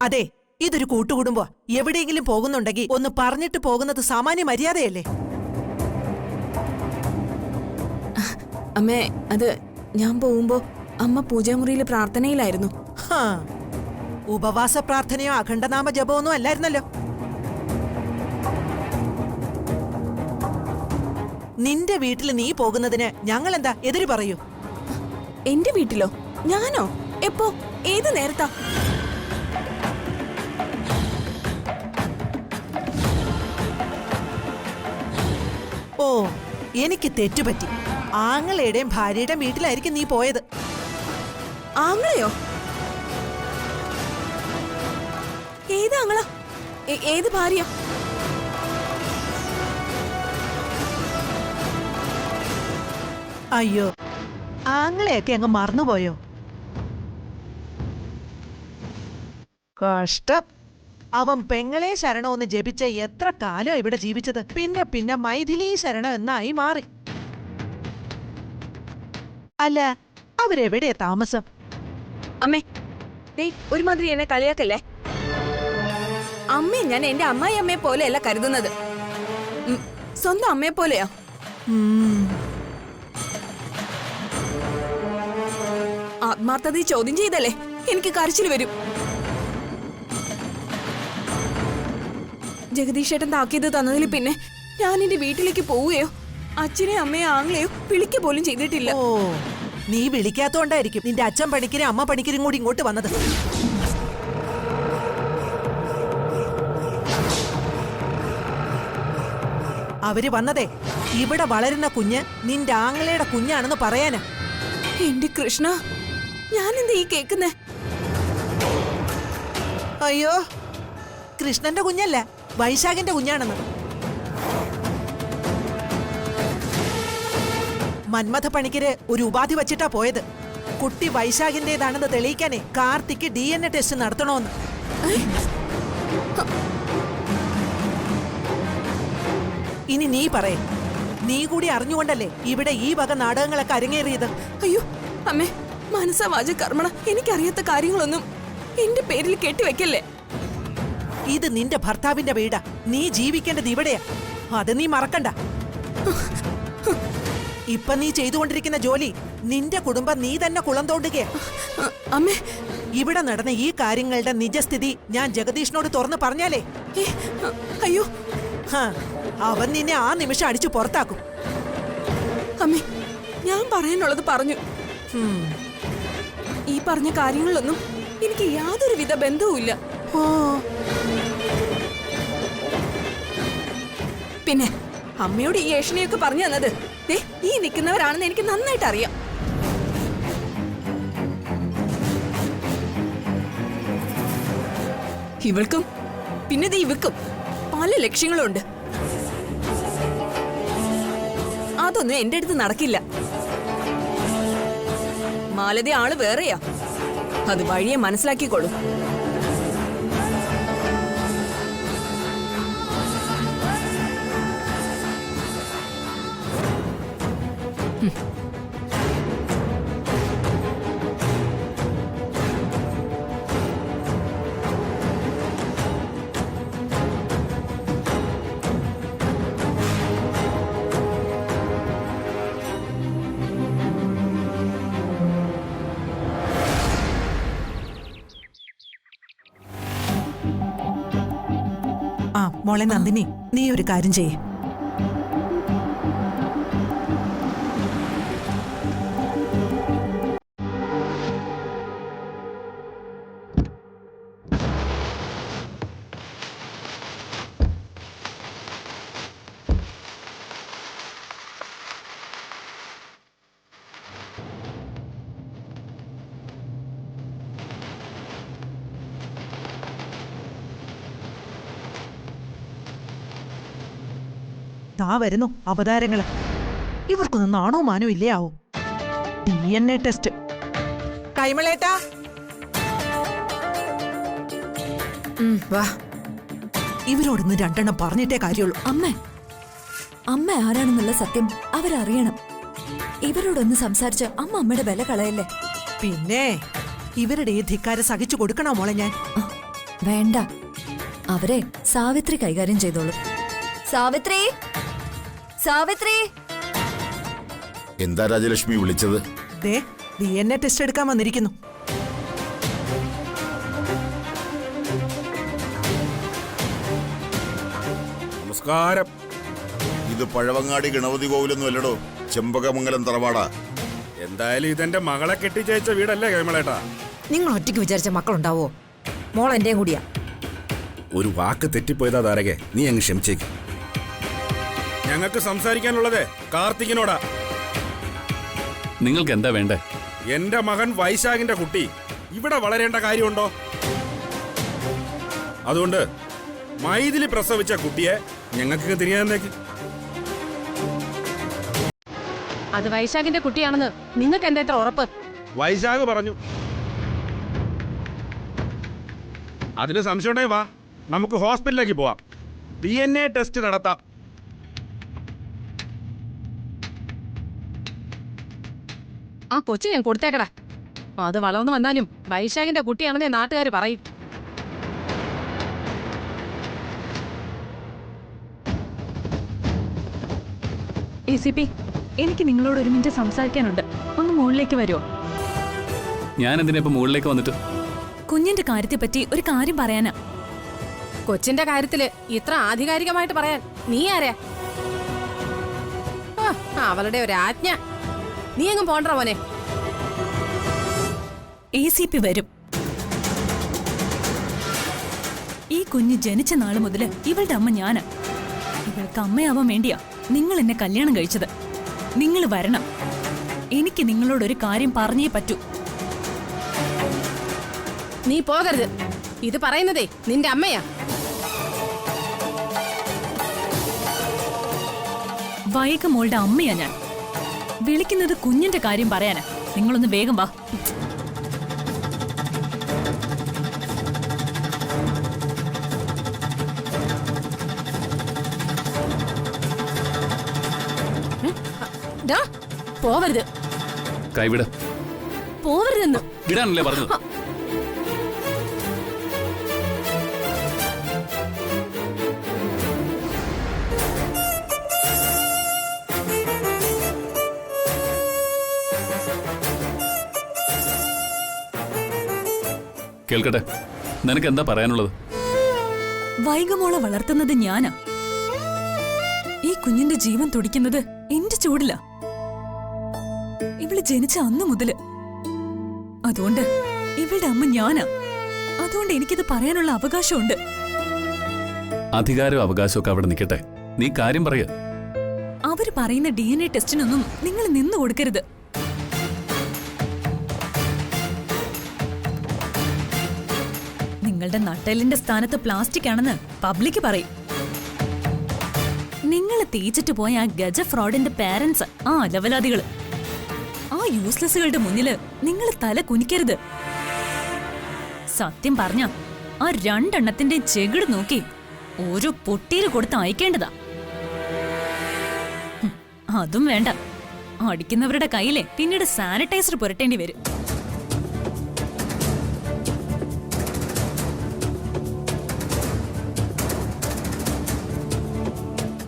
അതെ, ഇതൊരു കൂട്ടുകുടുംബ. എവിടെയെങ്കിലും പോകുന്നുണ്ടെങ്കിൽ ഒന്ന് പറഞ്ഞിട്ട് പോകുന്നത് സാമാന്യ മര്യാദയല്ലേ? അമ്മേ, അത് ഞാൻ പോകുമ്പോ അമ്മ പൂജാമുറിയിലെ പ്രാർത്ഥനയിലായിരുന്നു. ഉപവാസ പ്രാർത്ഥനയോ അഖണ്ഡനാമ ജപമൊന്നും അല്ലായിരുന്നല്ലോ. നിന്റെ വീട്ടിൽ നീ പോകുന്നതിന് ഞങ്ങൾ എന്താ എതിര് പറയൂ? എന്റെ വീട്ടിലോ? ഞാനോ? എപ്പോ? ഏത് നേരത്താ? ഓ, എനിക്ക് തെറ്റുപറ്റി. ആങ്ങളയുടെയും ഭാര്യയുടെയും വീട്ടിലായിരിക്കും നീ പോയത്. ആങ്ങളയോ? ഏത് ആങ്ങള? ഏത് ഭാര്യ? അയ്യോ, ആങ്ങളെയൊക്കെ അങ്ങ് മറന്നുപോയോ? കഷ്ടം. അവൻ പെങ്ങളെ ശരണമെന്ന് ജപിച്ച എത്ര കാലം ഇവിടെ ജീവിച്ചത്. പിന്നെ പിന്നെ മൈഥിലി ശരണം എന്നായി മാറി. അല്ല, അവരെവിടെയാ താമസം? അമ്മേ, ഒരുമാതിരി എന്നെ കളിയാക്കല്ലേ. അമ്മയെ ഞാൻ എന്റെ അമ്മായി അമ്മയെ പോലെയല്ല കരുതുന്നത്. സ്വന്തം അമ്മയെ പോലെയാ. ആത്മാർത്ഥത ചോദ്യം ചെയ്തല്ലേ എനിക്ക് കരച്ചിൽ വരും. ജഗദീഷേട്ടൻ താക്കീത് തന്നതിൽ പിന്നെ ഞാൻ എന്റെ വീട്ടിലേക്ക് പോവുകയോ അച്ഛനെയും അമ്മയോ ആങ്ങളെയോ വിളിക്കുക പോലും ചെയ്തിട്ടില്ല. ഓ, നീ വിളിക്കാത്തോണ്ടായിരിക്കും നിന്റെ അച്ഛൻ പണിക്കരും അമ്മ പണിക്കരും കൂടി ഇങ്ങോട്ട് വന്നത്. അവര് വന്നതേ ഇവിടെ വളരുന്ന കുഞ്ഞ് നിന്റെ ആങ്ങളയുടെ കുഞ്ഞാണെന്ന് പറയാനാ. എന്റെ കൃഷ്ണ, ഞാനെന്താ ഈ കേക്കുന്നേ? അയ്യോ, കൃഷ്ണന്റെ കുഞ്ഞല്ല, വൈശാഖിന്റെ കുഞ്ഞാണെന്ന്. മന്മഥ പണിക്കര് ഒരു ഉപാധി വച്ചിട്ടാ പോയത്. കുട്ടി വൈശാഖിന്റേതാണെന്ന് തെളിയിക്കാനേ കാർത്തിക്ക് DNA ടെസ്റ്റ് നടത്തണോന്ന്. ഇനി നീ പറയേ, നീ കൂടി അറിഞ്ഞുകൊണ്ടല്ലേ ഇവിടെ ഈ വക നാടകങ്ങളൊക്കെ അരങ്ങേറിയത്? അയ്യോ അമ്മേ, മനസ്സവാച കർമ്മണ എനിക്കറിയാത്ത കാര്യങ്ങളൊന്നും എന്റെ പേരിൽ കെട്ടിവെക്കല്ലേ. ഇത് നിന്റെ ഭർത്താവിന്റെ വീടാ. നീ ജീവിക്കേണ്ടത് ഇവിടെയാ. അത് നീ മറക്കണ്ട. ഇപ്പൊ നീ ചെയ്തുകൊണ്ടിരിക്കുന്ന ജോലി നിന്റെ കുടുംബം നീ തന്നെ കുളം തോണ്ടുകയാ. അമ്മേ, ഇവിടെ നടന്ന ഈ കാര്യങ്ങളുടെ നിജസ്ഥിതി ഞാൻ ജഗദീഷിനോട് തുറന്നു പറഞ്ഞാലേ, അയ്യോ, അവൻ നിന്നെ ആ നിമിഷം അടിച്ചു പുറത്താക്കും. അമ്മേ, ഞാൻ പറയാനുള്ളത് പറഞ്ഞു. ഈ പറഞ്ഞ കാര്യങ്ങളിലൊന്നും എനിക്ക് യാതൊരുവിധ ബന്ധവുമില്ല. പിന്നെ അമ്മയോട് ഈ ഏഷണിയൊക്കെ പറഞ്ഞു തന്നത് ഈ നിൽക്കുന്നവരാണെന്ന് എനിക്ക് നന്നായിട്ട് അറിയാം. ഇവൾക്കും പിന്നെ ഇവക്കും പല ലക്ഷ്യങ്ങളുണ്ട്. അതൊന്നും എന്റെ അടുത്ത് നടക്കില്ല. മാലതി ആള് വേറെയാ, അത് വഴിയെ മനസ്സിലാക്കിക്കോളൂ. മോളെ നന്ദിനി, നീ ഒരു കാര്യം ചെയ്യേ. താ വരുന്നു അവതാരങ്ങള്. ഇവർക്കൊന്നും നാണോ മാനോ ഇല്ലേ ആവും. DNA test. കൈമളേട്ടാ, വാ. ഇവരോടൊന്ന് രണ്ടെണ്ണം പറഞ്ഞിട്ടേ കാര്യമുള്ളൂ. അമ്മ ആരാണെന്നുള്ള സത്യം അവരറിയണം. ഇവരോടൊന്ന് സംസാരിച്ച് അമ്മയുടെ വില കളയല്ലേ. പിന്നെ ഇവരുടെ ഈ ധിക്കാരം സഹിച്ചു കൊടുക്കണോ മോളെ ഞാൻ? വേണ്ട, അവരെ സാവിത്രി കൈകാര്യം ചെയ്തോളൂ. സാവിത്രി, സാവിത്രി. എന്താ രാജലക്ഷ്മി വിളിച്ചത്? ദേ DNA ടെസ്റ്റ് എടുക്കാൻ വന്നിരിക്കുന്നു. നമസ്കാരം. ഇത് പഴവങ്ങാടി ഗണപതി കോവിലൊന്നും അല്ലടോ, ചെമ്പകമംഗലം തറവാടാ. എന്തായാലും ഇതെന്റെ മകളെ കെട്ടിച്ചയച്ച വീടല്ലേ കൈമളേട്ടാ? നിങ്ങൾ ഒറ്റയ്ക്ക് വിചാരിച്ച മക്കളുണ്ടാവോ? മോൾ എന്റെയും കൂടിയാ. ഒരു വാക്ക് തെറ്റിപ്പോയതാ താരകെ, നീ അങ്ങ് ക്ഷമിച്ചേക്ക്. ഞങ്ങൾക്ക് സംസാരിക്കാനുള്ളത് കാർത്തികിനോടാ. നിങ്ങൾക്ക് എന്താ വേണ്ടേ? എന്റെ മകൻ വൈശാഖിന്റെ കുട്ടി ഇവിടെ വളരേണ്ട കാര്യമുണ്ടോ? അതുകൊണ്ട് മൈഥിലി പ്രസവിച്ച കുട്ടിയെ ഞങ്ങൾക്ക് തിരിയാന്നേക്ക്. അത് വൈശാഖിന്റെ കുട്ടിയാണെന്ന് നിങ്ങൾക്ക് എന്താ ഇത്ര ഉറപ്പ്? വൈശാഖ് പറഞ്ഞു. അതിന് സംശയമുണ്ടേ വാ, നമുക്ക് ഹോസ്പിറ്റലിലേക്ക് പോവാം, DNA ടെസ്റ്റ് നടത്താം. ആ കൊച്ചു ഞാൻ കൊടുത്തേക്കടാ. അത് വളർന്നു വന്നാലും വൈശാഖിന്റെ കുട്ടിയാണെന്നേ നാട്ടുകാർ പറയും. ACP, എനിക്ക് നിങ്ങളോട് ഒരു മിനിറ്റ് സംസാരിക്കാനുണ്ട്. ഒന്ന് മുകളിലേക്ക് വരുമോ? ഞാൻ എന്തിനാ ഇപ്പൊ മുകളിലേക്ക് വന്നിട്ട്? കുഞ്ഞിന്റെ കാര്യത്തെപ്പറ്റി ഒരു കാര്യം പറയാനാ. കൊച്ചിന്റെ കാര്യത്തില് ഇത്ര ആധികാരികമായിട്ട് പറയാൻ നീ ആരാ? അവളുടെ ഒരു ആജ്ഞ. നീ എങ്ങും പോണ്ട മോനെ. ACP വരും. ഈ കുഞ്ഞ് ജനിച്ച നാള് മുതല് ഇവളുടെ അമ്മ ഞാനാ. ഇവൾക്ക് അമ്മയാവാൻ വേണ്ടിയാ നിങ്ങൾ എന്നെ കല്യാണം കഴിച്ചത്. നിങ്ങൾ വരണം. എനിക്ക് നിങ്ങളോടൊരു കാര്യം പറഞ്ഞേ പറ്റൂ. നീ പോകരുത്. ഇത് പറയുന്നതേ നിന്റെ അമ്മയാ. വൈക മോളുടെ അമ്മയാ ഞാൻ. വിളിക്കുന്നത് കുഞ്ഞിന്റെ കാര്യം പറയാനാ. നിങ്ങളൊന്ന് വേഗം വാ. പോവരുത്, കൈവിട. പോവരുതെന്ന് വിടാനല്ലേ പറഞ്ഞത്? കേൾക്കട്ടെ, നിനക്ക് എന്താ പറയാനുള്ളത്? വൈകമോളെ വളർത്തുന്നത് ഞാനാ. ഈ കുഞ്ഞിന്റെ ജീവൻ തുടിക്കുന്നത് എന്റെ ചൂടിലാ. ഇവള് ജനിച്ച അന്നു മുതല്. അതുകൊണ്ട് ഇവളുടെ അമ്മ ഞാനാ. അതുകൊണ്ട് എനിക്കിത് പറയാനുള്ള അവകാശമുണ്ട്. അധികാരവും അവകാശവും ഒക്കെ അവിടെ നിൽക്കട്ടെ, നീ കാര്യം പറയ. അവര് പറയുന്ന DNA ടെസ്റ്റിനൊന്നും നിങ്ങൾ നിന്നു കൊടുക്കരുത്. നിങ്ങളുടെ നട്ടെല്ലിന്റെ സ്ഥാനത്ത് പ്ലാസ്റ്റിക് ആണെന്ന് പബ്ലിക് പറയും. നിങ്ങൾ തേച്ചിട്ട് പോയ ആ ഗജ ഫ്രോഡിന്റെ പാരന്റ്സ്, ആ അലവലാദികള്, ആ യൂസ്ലെസ്സുകളുടെ മുന്നില് നിങ്ങൾ തല കുനിക്കരുത്. സത്യം പറഞ്ഞ ആ രണ്ടെണ്ണത്തിന്റെ ചെകിട് നോക്കി ഓരോ പൊട്ടിയില് കൊടുത്ത് അയക്കേണ്ടതാ. അതും വേണ്ട, അടിക്കുന്നവരുടെ കയ്യിലെ പിന്നീട് സാനിറ്റൈസർ പുരട്ടേണ്ടി വരും.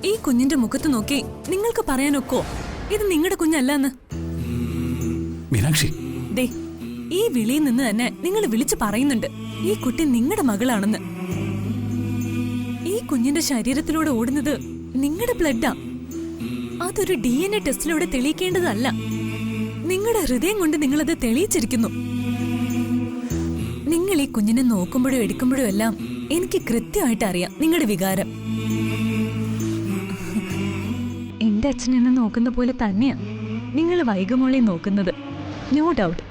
ഈ കുഞ്ഞിന്റെ മുഖത്ത് നോക്കി നിങ്ങൾക്ക് പറയാനൊക്കോ ഇത് നിങ്ങളുടെ കുഞ്ഞല്ലെന്ന്? മീനാക്ഷി, ദേ, ഈ വിളിയിൽ നിന്ന് തന്നെ നിങ്ങൾ വിളിച്ചു പറയുന്നുണ്ട് ഈ കുട്ടി നിങ്ങളുടെ മകളാണെന്ന്. ഈ കുഞ്ഞിന്റെ ശരീരത്തിലൂടെ ഓടുന്നത് നിങ്ങളുടെ ബ്ലഡാ. അതൊരു DNA ടെസ്റ്റിലൂടെ തെളിയിക്കേണ്ടതല്ല. നിങ്ങളുടെ ഹൃദയം കൊണ്ട് നിങ്ങളത് തെളിയിച്ചിരിക്കുന്നു. നിങ്ങൾ ഈ കുഞ്ഞിനെ നോക്കുമ്പോഴും എടുക്കുമ്പോഴും എല്ലാം എനിക്ക് കൃത്യമായിട്ട് അറിയാം നിങ്ങളുടെ വികാരം. എന്റെ അച്ഛൻ എന്നെ നോക്കുന്ന പോലെ തന്നെയാ നിങ്ങൾ വൈകമോളെ നോക്കുന്നത്. No doubt.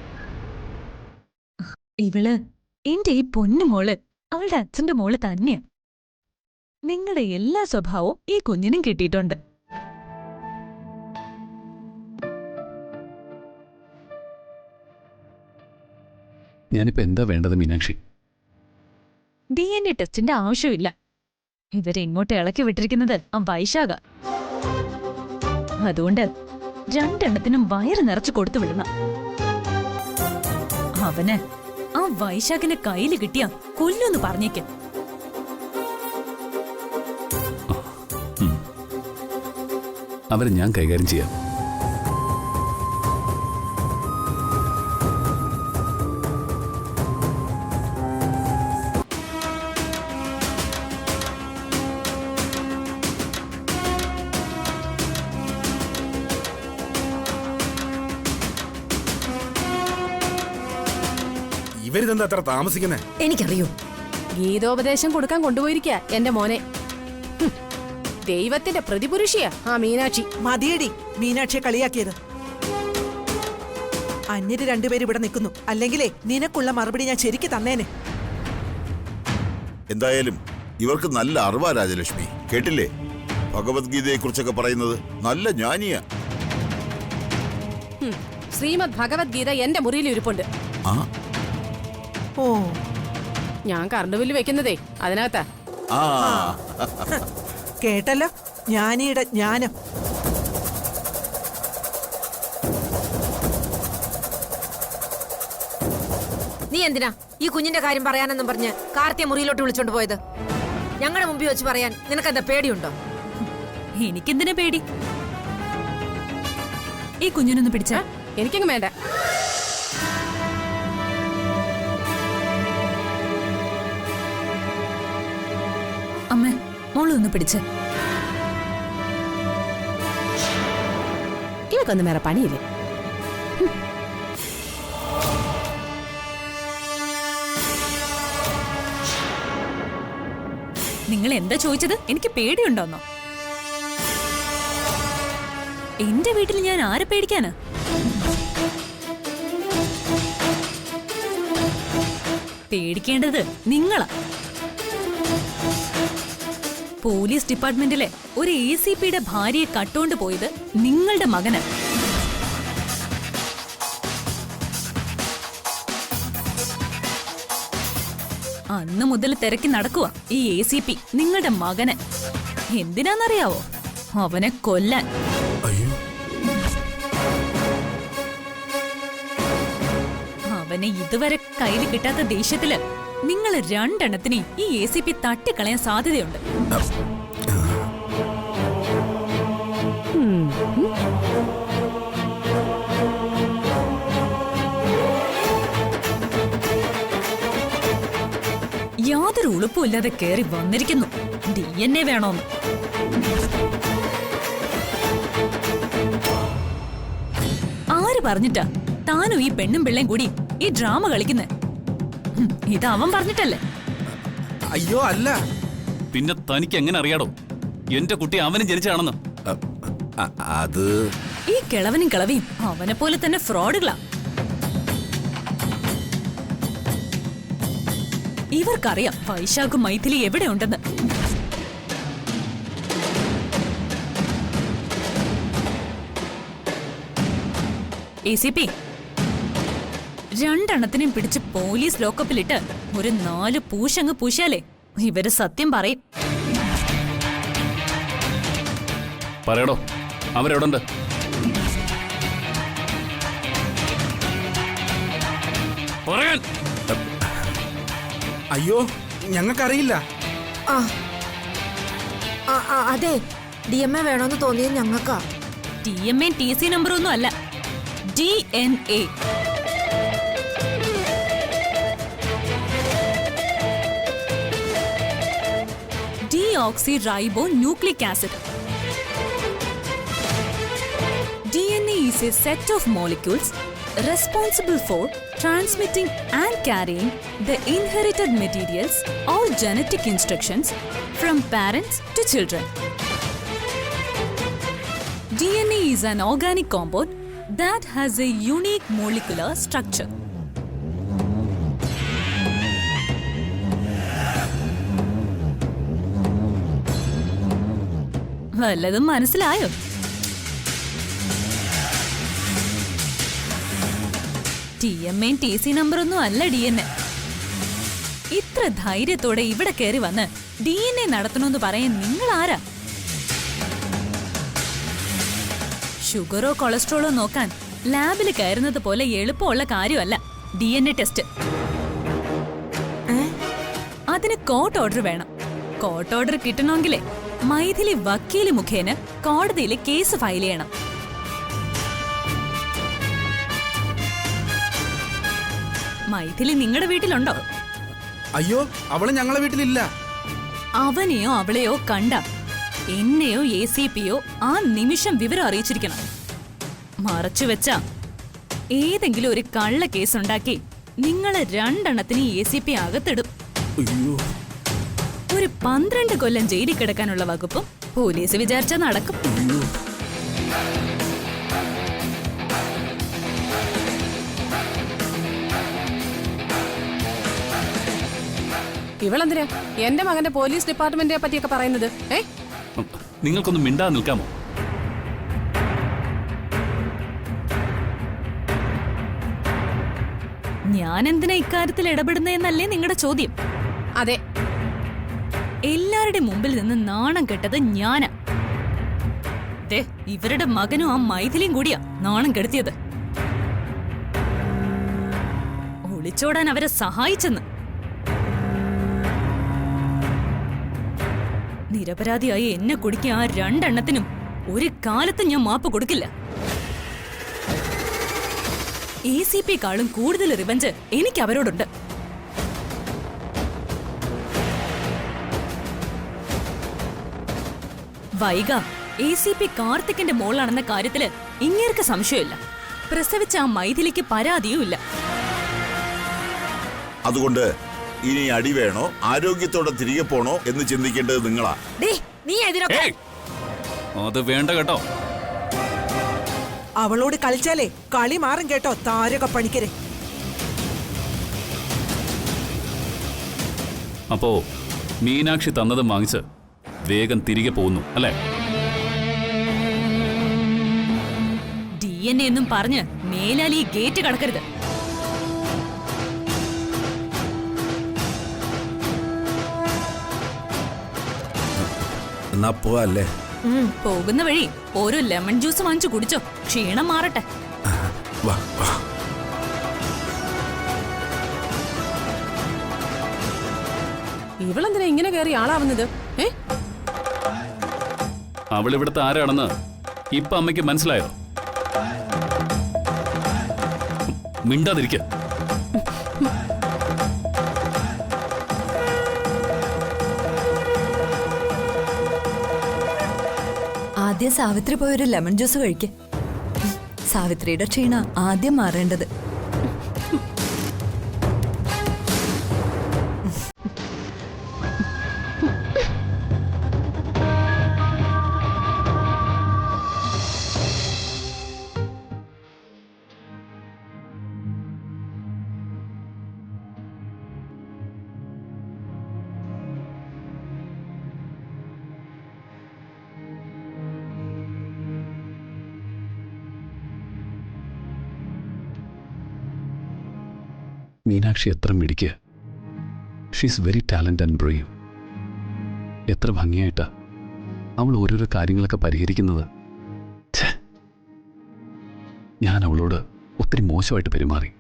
ഇവള് എന്റെ ഈ പൊന്നു മോള് അവളുടെ അച്ഛന്റെ മോള് തന്നെയാ. നിങ്ങളുടെ എല്ലാ സ്വഭാവവും ഈ കുഞ്ഞിനും കിട്ടിയിട്ടുണ്ട്. ഞാനിപ്പോ എന്താ വേണ്ടത് മീനാക്ഷി? DNA ടെസ്റ്റിന്റെ ആവശ്യമില്ല. ഇവരെ ഇങ്ങോട്ട് ഇളക്കി വിട്ടിരിക്കുന്നത് ആ വൈശാഖ. അതുകൊണ്ട് രണ്ടെണ്ണത്തിനും വയറ് നിറച്ചു കൊടുത്തു വിടണം. അവന് ആ വൈശാഖിനെ കയ്യിൽ കിട്ടിയ കൊല്ലൊന്ന് പറഞ്ഞേക്ക്. അവരെ ഞാൻ കൈകാര്യം ചെയ്യാം. ഇവരിതെന്താ അത്ര താമസിക്കുന്നേ? എനിക്കറിയൂ. ഗീതോപദേശം കൊടുക്കാൻ കൊണ്ടുപോയിരിക്കുക എന്റെ മോനെ. ദൈവത്തിന്റെ പ്രതിപുരുഷിയാ ആ മീനാക്ഷി. മതിയടി മീനാക്ഷിയെ കളിയാക്കിയത്. അന്യര് രണ്ടുപേരും ഇവിടെ നിൽക്കുന്നു. അല്ലെങ്കിലേ നിനക്കുള്ള മറുപടി ഞാൻ ശരിക്ക് തന്നേനെ. എന്തായാലും ഇവർക്ക് നല്ല അറിവാ രാജലക്ഷ്മി. കേട്ടില്ലേ ഭഗവത്ഗീതയെ കുറിച്ചൊക്കെ പറയുന്നത്? നല്ല ജ്ഞാനിയാ. ശ്രീമദ് ഭഗവത്ഗീത എന്റെ മുറിയിൽ ഇരിപ്പുണ്ട്. ആ ഓ, ഞാൻ കറണ്ട് ബില്ല് വെക്കുന്നതേ അതിനകത്താ. ആ കേട്ടല്ലോ ജ്ഞാനിയുടെ ജ്ഞാനം. നീ എന്തിനാ ഈ കുഞ്ഞിന്റെ കാര്യം പറയാനെന്നും പറഞ്ഞ് കാർത്തിയെ മുറിയിലോട്ട് വിളിച്ചോണ്ട് പോയത്? ഞങ്ങളുടെ മുമ്പിൽ വെച്ച് പറയാൻ നിനക്കെന്താ പേടിയുണ്ടോ? എനിക്കെന്തിനാ പേടി? ഈ കുഞ്ഞിനൊന്ന് പിടിച്ച. എനിക്കങ്ങ് വേണ്ട. അമ്മ മോളൊന്ന് പിടിച്ച്. ഇവക്കൊന്നും വേറെ പണിയില്ലേ. നിങ്ങൾ എന്താ ചോദിച്ചത്? എനിക്ക് പേടിയുണ്ടോന്നോ? എന്റെ വീട്ടിൽ ഞാൻ ആരെ പേടിക്കാനാ? പേടിക്കേണ്ടത് നിങ്ങളാ. പോലീസ് ഡിപ്പാർട്ട്മെന്റിലെ ഒരു ACPയുടെ ഭാര്യയെ കട്ടോണ്ട് പോയത് നിങ്ങളുടെ മകന്. അന്ന് മുതൽ തിരക്കി നടക്കുക ഈ ACP നിങ്ങളുടെ മകന്. എന്തിനാന്നറിയാവോ? അവനെ കൊല്ലാൻ. അവനെ ഇതുവരെ കയ്യിൽ കിട്ടാത്ത ദേഷ്യത്തില് നിങ്ങൾ രണ്ടെണ്ണത്തിനെ ഈ ACP തട്ടിക്കളയാൻ സാധ്യതയുണ്ട്. യാതൊരു ഉളുപ്പുമില്ലാതെ കേറി വന്നിരിക്കുന്നു. DNA വേണോന്ന്. ആര് പറഞ്ഞിട്ടാ താനും ഈ പെണ്ണും പിള്ളയും കൂടി ഈ ഡ്രാമ കളിക്കുന്നെ? ഇത് അവൻ പറഞ്ഞിട്ടല്ലേ? അയ്യോ അല്ല. പിന്നെ തനിക്ക് എങ്ങനെ അറിയാടോ എന്റെ കുട്ടി അവനും ജനിച്ചാണെന്ന്? അത് ഈ കിളവനും കിളവിയും അവനെ പോലെ തന്നെ ഫ്രോഡുകളാ. ഇവർക്കറിയാം വൈശാഖും മൈഥിലി എവിടെ ഉണ്ടെന്ന്. ACP രണ്ടെണ്ണത്തിനെയും പിടിച്ച് പോലീസ് ലോക്കപ്പിലിട്ട് ഒരു 4 പൂശങ്ങ് പൂശാലേ ഇവര് സത്യം പറയും. പറയടോ അവരെവിടുണ്ട്? പറയാൻ. അയ്യോ ഞങ്ങൾക്കറിയില്ല. അതെ, DMA വേണോന്ന് തോന്നിയത് ഞങ്ങൾക്കാ. TMA TC നമ്പറൊന്നും അല്ല, DNA. Deoxyribonucleic acid. DNA is a set of molecules responsible for transmitting and carrying the inherited materials or genetic instructions from parents to children. DNA is an organic compound that has a unique molecular structure. വല്ലതും മനസ്സിലായോ? TMA TC നമ്പറൊന്നും അല്ല DNA. ഇത്ര ധൈര്യത്തോടെ ഇവിടെ കയറി വന്ന് DNA നടത്തണമെന്ന് പറയാൻ നിങ്ങൾ ആരാ? ഷുഗറോ കൊളസ്ട്രോളോ നോക്കാൻ ലാബിൽ കയറുന്നത് പോലെ എളുപ്പമുള്ള കാര്യമല്ല DNA ടെസ്റ്റ്. അതിന് കോർട്ട് ഓർഡർ വേണം. കോർട്ട് ഓർഡർ കിട്ടണമെങ്കിലേ മൈഥിലി വക്കീല് മുഖേന കോടതിയിൽ കേസ് ഫയൽ ചെയ്യണം. മൈഥിലി നിങ്ങളുടെ വീട്ടിലുണ്ടോ? അയ്യോ, അവള് ഞങ്ങളെ വീട്ടിലില്ല. അവനെയോ അവളെയോ കണ്ട എന്നെയോ ACPയോ ആ നിമിഷം വിവരം അറിയിച്ചിരിക്കണം. മറച്ചുവെച്ച ഏതെങ്കിലും ഒരു കള്ള കേസുണ്ടാക്കി നിങ്ങളെ രണ്ടെണ്ണത്തിന് ACP അകത്തിടും. ഒരു 12 കൊല്ലം ജയിലിൽ കിടക്കാനുള്ള വകുപ്പും പോലീസ് വിചാരിച്ചാ നടക്കും. ഇവളെന്തിനാ എന്റെ മകന്റെ പോലീസ് ഡിപ്പാർട്ട്മെന്റിനെ പറ്റിയൊക്കെ പറയുന്നത്? നിങ്ങൾക്കൊന്ന് മിണ്ടാതെ നിൽക്കാമോ? ഞാൻ എന്തിനാ ഇക്കാര്യത്തിൽ ഇടപെടുന്നതെന്നല്ലേ നിങ്ങളുടെ ചോദ്യം? അതെ, എല്ലാവരുടെ മുമ്പിൽ നിന്ന് നാണം കെട്ടത് ഞാനാ. ദേ, ഇവരുടെ മകനും ആ മൈഥിലിയും കൂടിയാ നാണം കെടുത്തിയത്. ഒളിച്ചോടാൻ അവരെ സഹായിച്ചെന്ന്. നിരപരാധിയായി എന്നെ കുടിക്കാൻ ആ രണ്ടെണ്ണത്തിനും ഒരു കാലത്തും ഞാൻ മാപ്പ് കൊടുക്കില്ല. ACPക്കാളും കൂടുതൽ റിവഞ്ച് എനിക്ക് അവരോടുണ്ട്. വൈഗ ACP കാർത്തിക്കിന്റെ മോളാണെന്ന കാര്യത്തില് ഇങ്ങേർക്ക് സംശയമില്ല. പ്രസവിച്ച ആ മൈഥിലിക്ക് പരാതിയുമില്ല. അതുകൊണ്ട് ഇനി അടി വേണോ ആരോഗ്യത്തോടെ തിരികെ പോണോ എന്ന് ചിന്തിക്കേണ്ടത് നിങ്ങളാ. നീ ഇതിനൊക്കെ അത് വേണ്ട കേട്ടോ. അവളോട് കളിച്ചാലേ കളി മാറും കേട്ടോ താരക പണിക്കരെ. അപ്പോ മീനാക്ഷി തന്നതും വാങ്ങിച്ച് വേഗം തിരികെ പോകുന്നു അല്ലേ? DNA എന്നും പറഞ്ഞ് മേലാൽ ഈ ഗേറ്റ് കടക്കരുത്. എന്നാ പോവല്ലേ? പോകുന്ന വഴി ഓരോ ലെമൺ ജ്യൂസ് വാങ്ങിച്ചു കുടിച്ചോ, ക്ഷീണം മാറട്ടെ. വാ വാ. ഇവളെന്തിനാ ഇങ്ങനെ കയറി ആളാവുന്നത്? അവളിവിടുത്തെ ആരാണെന്ന് ഇപ്പൊ അമ്മയ്ക്ക് മനസ്സിലായോ? മിണ്ടാതിരിക്ക. ആദ്യം സാവിത്രി പോയൊരു ലെമൺ ജ്യൂസ് കഴിക്ക്. സാവിത്രിയുടെ ക്ഷീണ ആദ്യം മാറേണ്ടത്. മീനാക്ഷി എത്ര മിടിക്കുക. She's very talent and brave. എത്ര ഭംഗിയായിട്ടാ അവൾ ഓരോരോ കാര്യങ്ങളൊക്കെ പരിഹരിക്കുന്നത്. ഞാൻ അവളോട് ഒത്തിരി മോശമായിട്ട് പെരുമാറി.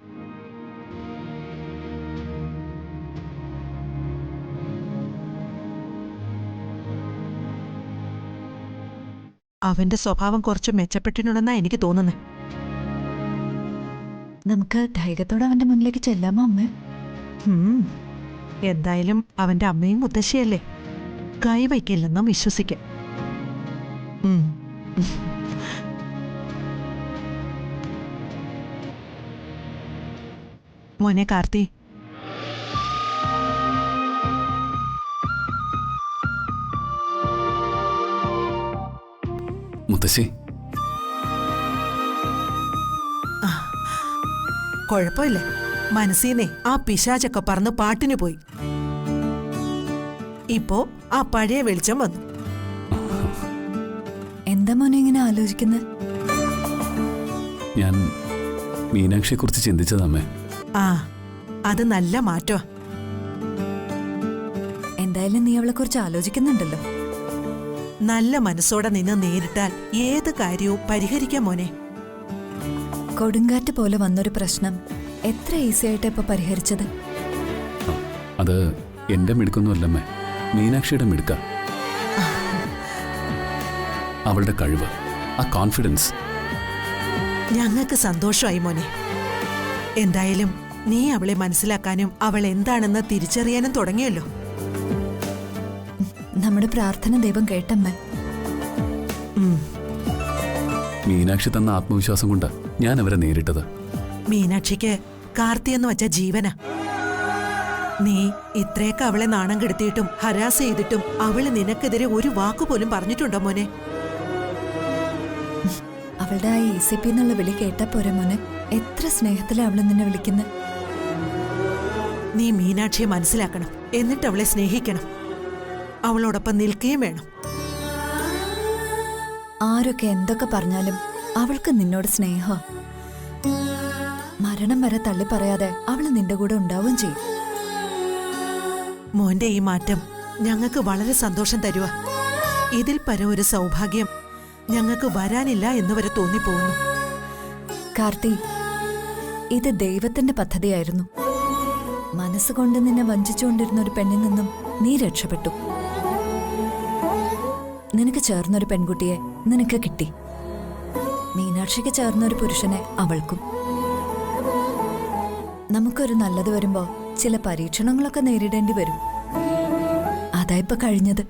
അവന്റെ സ്വഭാവം കുറച്ച് മെച്ചപ്പെട്ടിട്ടുണ്ടെന്നാ എനിക്ക് തോന്നുന്നത്. നമുക്ക് ധൈര്യത്തോടെ അവന്റെ മുന്നിലേക്ക് ചെല്ലാമോ അമ്മേ? എന്തായാലും അവന്റെ അമ്മയും മുത്തശ്ശിയല്ലേ, കൈവയ്ക്കില്ലെന്നും വിശ്വസിക്കാം. മോനെ കാർത്തി, മുത്തശ്ശി, കുഴപ്പമില്ല. മനസ്സീനെ ആ പിശാചൊക്കെ പറന്ന് പാട്ടിന് പോയി. ഇപ്പോ ആ പഴയ വെളിച്ചം വന്നു. എന്താ മോനെ ഇങ്ങനെ ആലോചിക്കുന്നത്? ഞാൻ മീനാക്ഷിയെ കുറിച്ച് ചിന്തിച്ചതമ്മേ. ആ, അത് നല്ല മാറ്റമാ. എന്തായാലും നീ അവളെ കുറിച്ച് ആലോചിക്കുന്നുണ്ടല്ലോ. നല്ല മനസ്സോടെ നിന്ന് നേരിട്ടാൽ ഏത് കാര്യവും പരിഹരിക്കാം മോനെ. കൊടുങ്കാറ്റ് പോലെ വന്നൊരു പ്രശ്നം എത്ര ഈസി ആയിട്ട് ഇപ്പൊ പരിഹരിച്ചത്. അത് എന്റെ മിടുക്കൊന്നുമല്ലമ്മേ, മീനാക്ഷിയുടെ മിടുക്ക. അവളുടെ കഴിവ്, ആ കോൺഫിഡൻസ്. ഞങ്ങൾക്ക് സന്തോഷമായി മോനെ. എന്തായാലും നീ അവളെ മനസ്സിലാക്കാനും അവൾ എന്താണെന്ന് തിരിച്ചറിയാനും തുടങ്ങിയല്ലോ. നമ്മുടെ പ്രാർത്ഥന ദൈവം കേട്ടമ്മേ. മീനാക്ഷി തന്ന ആത്മവിശ്വാസം കൊണ്ട് ഞാൻ അവരെ നേരിട്ടത്. മീനാക്ഷിക്ക് കാർത്തിയെന്ന് വെച്ച ജീവനാ. നീ ഇത്രയൊക്കെ അവളെ നാണം കെടുത്തിയിട്ടും ഹരാസ് ചെയ്തിട്ടും അവള് നിനക്കെതിരെ ഒരു വാക്കുപോലും പറഞ്ഞിട്ടുണ്ടോ മോനെ? അവളുടെ ആ ECP എന്നുള്ള വിളി കേട്ടാ പോരെ മോനെ. എത്ര സ്നേഹത്തിലാ അവള് നിന്നെ വിളിക്കുന്നത്. നീ മീനാക്ഷിയെ മനസ്സിലാക്കണം, എന്നിട്ട് അവളെ സ്നേഹിക്കണം, അവളോടൊപ്പം നിൽക്കുകയും വേണം. ആരൊക്കെ എന്തൊക്കെ പറഞ്ഞാലും അവൾക്ക് നിന്നോട് സ്നേഹ. മരണം വരെ തള്ളി പറയാതെ അവള് നിന്റെ കൂടെ ഉണ്ടാവുകയും ചെയ്യും. മോന്റെ ഈ മാറ്റം ഞങ്ങൾക്ക് വളരെ സന്തോഷം തരുക. ഇതിൽ പരം ഒരു സൗഭാഗ്യം ഞങ്ങൾക്ക് വരാനില്ല എന്ന് വരെ തോന്നിപ്പോകുന്നു. കാർത്തി, ഇത് ദൈവത്തിന്റെ പദ്ധതിയായിരുന്നു. മനസ്സുകൊണ്ട് നിന്നെ വഞ്ചിച്ചുകൊണ്ടിരുന്ന ഒരു പെണ്ണിൽ നിന്നും നീ രക്ഷപ്പെട്ടു. നിനക്ക് ചേർന്നൊരു പെൺകുട്ടിയെ നിനക്ക് കിട്ടി. മീനാക്ഷിക്ക് ചേർന്നൊരു പുരുഷനെ അവൾക്കും. നമുക്കൊരു നല്ലത് വരുമ്പോ ചില പരീക്ഷണങ്ങളൊക്കെ നേരിടേണ്ടി വരും. അതാ ഇപ്പൊ കഴിഞ്ഞത്.